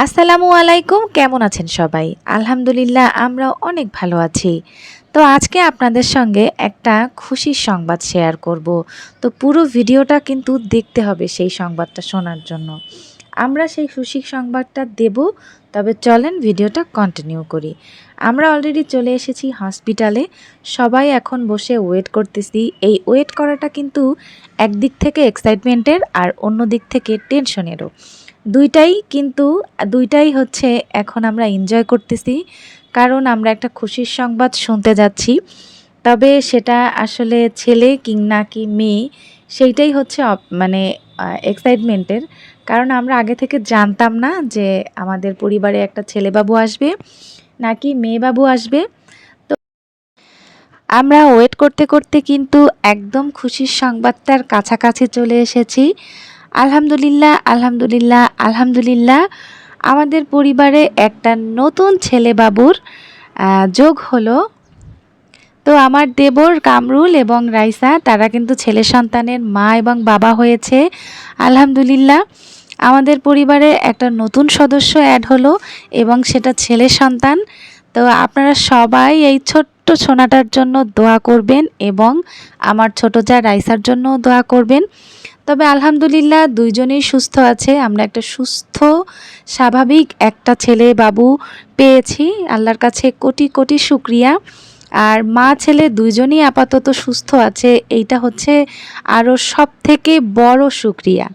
আসসালামু আলাইকুম, কেমন আছেন সবাই? আলহামদুলিল্লাহ আমরা অনেক ভালো আছি। তো আজকে আপনাদের সঙ্গে একটা খুশির সংবাদ শেয়ার করব। তো পুরো ভিডিওটা কিন্তু দেখতে হবে সেই সংবাদটা শোনার জন্য। আমরা সেই খুশির সংবাদটা দেব, তবে চলেন ভিডিওটা কন্টিনিউ করি। আমরা অলরেডি চলে এসেছি হসপিটালে। সবাই এখন বসে ওয়েট করতেছি। এই ওয়েট করাটা কিন্তু একদিক থেকে এক্সাইটমেন্টের আর অন্য দিক থেকে টেনশনেরও। দুইটাই হচ্ছে এখন আমরা এনজয় করতেছি, কারণ আমরা একটা খুশির সংবাদ শুনতে যাচ্ছি। তবে সেটা আসলে ছেলে কি নাকি মেয়ে, সেইটাই হচ্ছে মানে এক্সাইটমেন্টের। কারণ আমরা আগে থেকে জানতাম না যে আমাদের পরিবারে একটা ছেলেবাবু আসবে নাকি মেয়েবাবু আসবে। তো আমরা ওয়েট করতে করতে কিন্তু একদম খুশির সংবাদটার কাছাকাছি চলে এসেছি। আলহামদুলিল্লাহ, আলহামদুলিল্লাহ, আলহামদুলিল্লাহ, আমাদের পরিবারে একটা নতুন ছেলে বাবুর যোগ হলো। তো আমার দেবর কামরুল এবং রাইসা তারা কিন্তু ছেলে সন্তানের মা এবং বাবা হয়েছে। আলহামদুলিল্লাহ, আমাদের পরিবারে একটা নতুন সদস্য অ্যাড হলো এবং সেটা ছেলে সন্তান। তো আপনারা সবাই এই ছোট্ট সোনাটার জন্য দোয়া করবেন এবং আমার ছোট যা রাইসার জন্য দোয়া করবেন। তবে আলহামদুলিল্লাহ দুইজনেই সুস্থ আছে। আমরা একটা সুস্থ স্বাভাবিক একটা ছেলে বাবু পেয়েছি। আল্লাহর কাছে কোটি কোটি শুকরিয়া। আর মা ছেলে দুইজনই আপাতত সুস্থ আছে, এইটা হচ্ছে আরও সব থেকে বড় শুকরিয়া।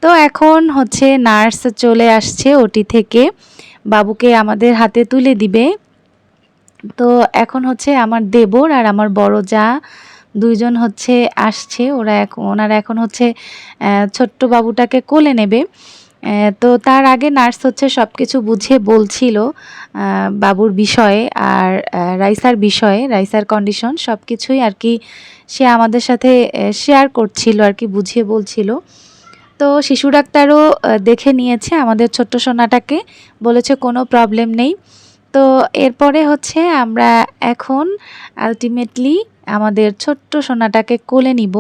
তো এখন হচ্ছে নার্স চলে আসছে ওটি থেকে, বাবুকে আমাদের হাতে তুলে দিবে। তো এখন হচ্ছে আমার দেবর আর আমার বড় যা দুইজন হচ্ছে আসছে। ওনারা এখন হচ্ছে ছোট্ট বাবুটাকে কোলে নেবে। তো তার আগে নার্স হচ্ছে সব কিছু বুঝিয়ে বলছিল বাবুর বিষয়ে আর রাইসার বিষয়ে, রাইসার কন্ডিশন সব কিছুই আর কি সে আমাদের সাথে শেয়ার করছিল আর কি, বুঝিয়ে বলছিল। তো শিশু ডাক্তারও দেখে নিয়েছে আমাদের ছোট্ট সোনাটাকে, বলেছে কোনো প্রবলেম নেই। তো এরপরে হচ্ছে আমরা এখন আলটিমেটলি আমাদের ছোট্ট সোনাটাকে কোলে নিব।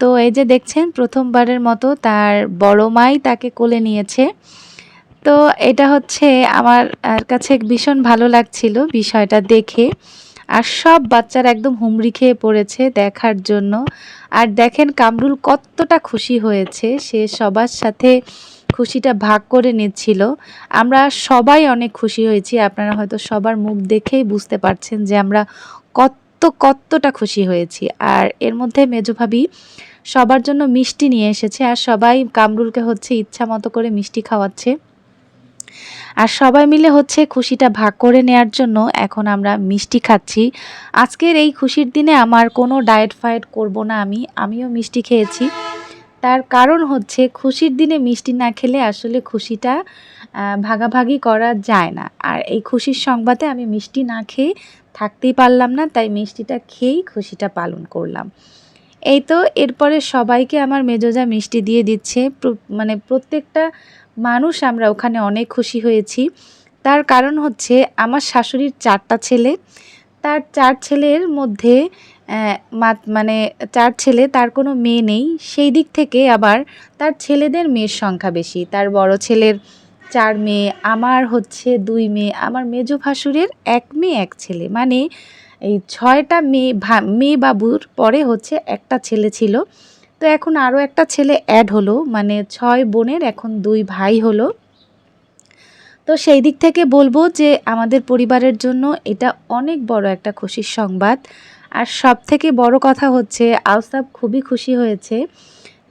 তো এই যে দেখছেন প্রথমবারের মতো তার বড় মাই তাকে কোলে নিয়েছে। তো এটা হচ্ছে আমার কাছে ভীষণ ভালো লাগছিল বিষয়টা দেখে। আর সব বাচ্চারা একদম হুমড়ি খেয়ে পড়েছে দেখার জন্য। আর দেখেন কামরুল কতটা খুশি হয়েছে, সে সবার সাথে খুশিটা ভাগ করে নিচ্ছিল। আমরা সবাই অনেক খুশি হয়েছি, আপনারা হয়তো সবার মুখ দেখেই বুঝতে পারছেন যে আমরা কতটা খুশি হয়েছি। আর এর মধ্যে মেজো ভাবি সবার জন্য মিষ্টি নিয়ে এসেছে, আর সবাই কামরুলকে হচ্ছে ইচ্ছা মতো করে মিষ্টি খাওয়াচ্ছে। আর সবাই মিলে হচ্ছে খুশিটা ভাগ করে নেয়ার জন্য এখন আমরা মিষ্টি খাচ্ছি। আজকের এই খুশির দিনে আমার কোনো ডায়েট ফায়েট করব না, আমিও মিষ্টি খেয়েছি। তার কারণ হচ্ছে খুশির দিনে মিষ্টি না খেলে আসলে খুশিটা ভাগাভাগি করা যায় না। আর এই খুশির সংবাদে আমি মিষ্টি না খেয়ে থাকতেই পারলাম না, তাই মিষ্টিটা খেয়েই খুশিটা পালন করলাম। এই তো এরপরে সবাইকে আমার মেজোজা মিষ্টি দিয়ে দিচ্ছে। মানে প্রত্যেকটা মানুষ আমরা ওখানে অনেক খুশি হয়েছি। তার কারণ হচ্ছে আমার শাশুড়ির 4টা ছেলে। তার 4 ছেলের মধ্যে মানে 4 ছেলে, তার কোনো মেয়ে নেই। সেই দিক থেকে আবার তার ছেলেদের মেয়ের সংখ্যা বেশি। তার বড় ছেলের 4 মেয়ে, আমার হচ্ছে 2 মেয়ে, আমার মেজো ভাসুরের 1 মেয়ে 1 ছেলে। মানে এই 6টা মেয়ে বাবুর পরে হচ্ছে একটা ছেলে ছিল। তো এখন আরও একটা ছেলে অ্যাড হলো, মানে 6 বোনের এখন 2 ভাই হলো। তো সেই দিক থেকে বলবো যে আমাদের পরিবারের জন্য এটা অনেক বড় একটা খুশির সংবাদ। আর সবথেকে বড় কথা হচ্ছে আওসাব খুবই খুশি হয়েছে,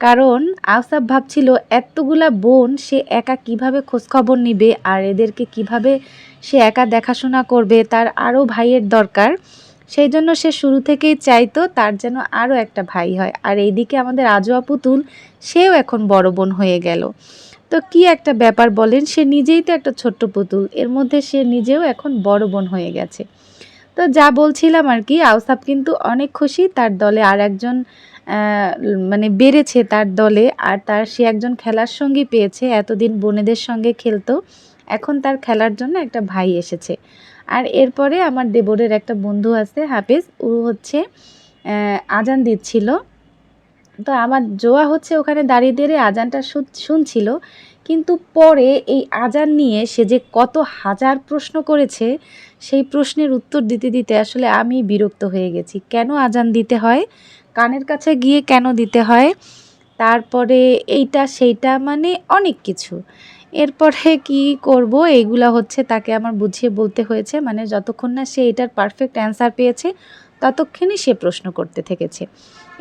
কারণ আওসাব ভাবছিল এতগুলা বোন সে একা কিভাবে খোঁজখবর নিবে আর এদেরকে কিভাবে সে একা দেখাশোনা করবে, তার আরও ভাইয়ের দরকার। সেই জন্য সে শুরু থেকেই চাইতো তার যেন আরও একটা ভাই হয়। আর এইদিকে আমাদের আজোয়া পুতুল, সেও এখন বড় বোন হয়ে গেল। তো কি একটা ব্যাপার বলেন, সে নিজেই তো একটা ছোট্ট পুতুল, এর মধ্যে সে নিজেও এখন বড় বোন হয়ে গেছে। তো যা বলছিলাম আর কি, আওসাব কিন্তু অনেক খুশি, তার দলে আর একজন মানে বেড়েছে তার দলে, আর সে একজন খেলার সঙ্গী পেয়েছে। এতদিন বোনেদের সঙ্গে খেলতো, এখন তার খেলার জন্য একটা ভাই এসেছে। আর এরপরে আমার দেবরের একটা বন্ধু আছে হাফেজ, ও হচ্ছে আজান দিচ্ছিল। তো আমার জোয়া হচ্ছে ওখানে দাঁড়িয়ে দাঁড়িয়ে আজানটা শুনছিল, কিন্তু পরে এই আজান নিয়ে সে যে কত হাজার প্রশ্ন করেছে, সেই প্রশ্নের উত্তর দিতে দিতে আসলে আমি বিরক্ত হয়ে গেছি। কেন আজান দিতে হয়, কানের কাছে গিয়ে কেন দিতে হয়, তারপরে এইটা সেইটা মানে অনেক কিছু। এরপরে কি করব, এইগুলা হচ্ছে তাকে আমার বুঝিয়ে বলতে হয়েছে। মানে যতক্ষণ না সে এটার পারফেক্ট অ্যান্সার পেয়েছে ততক্ষণই সে প্রশ্ন করতে থেকেছে।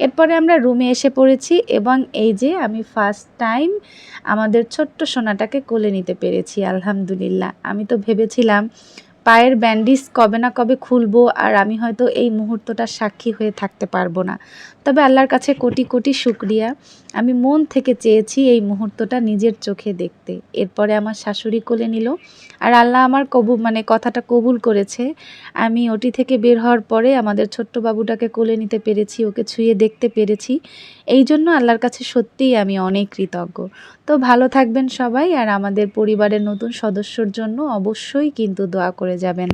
এরপরে আমরা রুমে এসে পড়েছি এবং এই যে আমি ফার্স্ট টাইম আমাদের ছোট্ট সোনাটাকে কোলে নিতে পেরেছি, আলহামদুলিল্লাহ। আমি তো ভেবেছিলাম পায়ের ব্যান্ডেজ কবে না কবে খুলবো আর আমি হয়তো এই মুহূর্তটা সাক্ষী হয়ে থাকতে পারবো না। তবে আল্লাহর কাছে কোটি কোটি শুকরিয়া, আমি মন থেকে চেয়েছি এই মুহূর্তটা নিজের চোখে দেখতে। এরপরে আমার শাশুড়ি কোলে নিল আর আল্লাহ আমার কথাটা কবুল করেছে। আমি ওটি থেকে বের হওয়ার পরে আমাদের ছোট্ট বাবুটাকে কোলে নিতে পেরেছি, ওকে ছুঁয়ে দেখতে পেরেছি। এই জন্য আল্লাহর কাছে সত্যিই আমি অনেক কৃতজ্ঞ। তো ভালো থাকবেন সবাই, আর আমাদের পরিবারের নতুন সদস্যর জন্য অবশ্যই কিন্তু দোয়া করে যাবেন।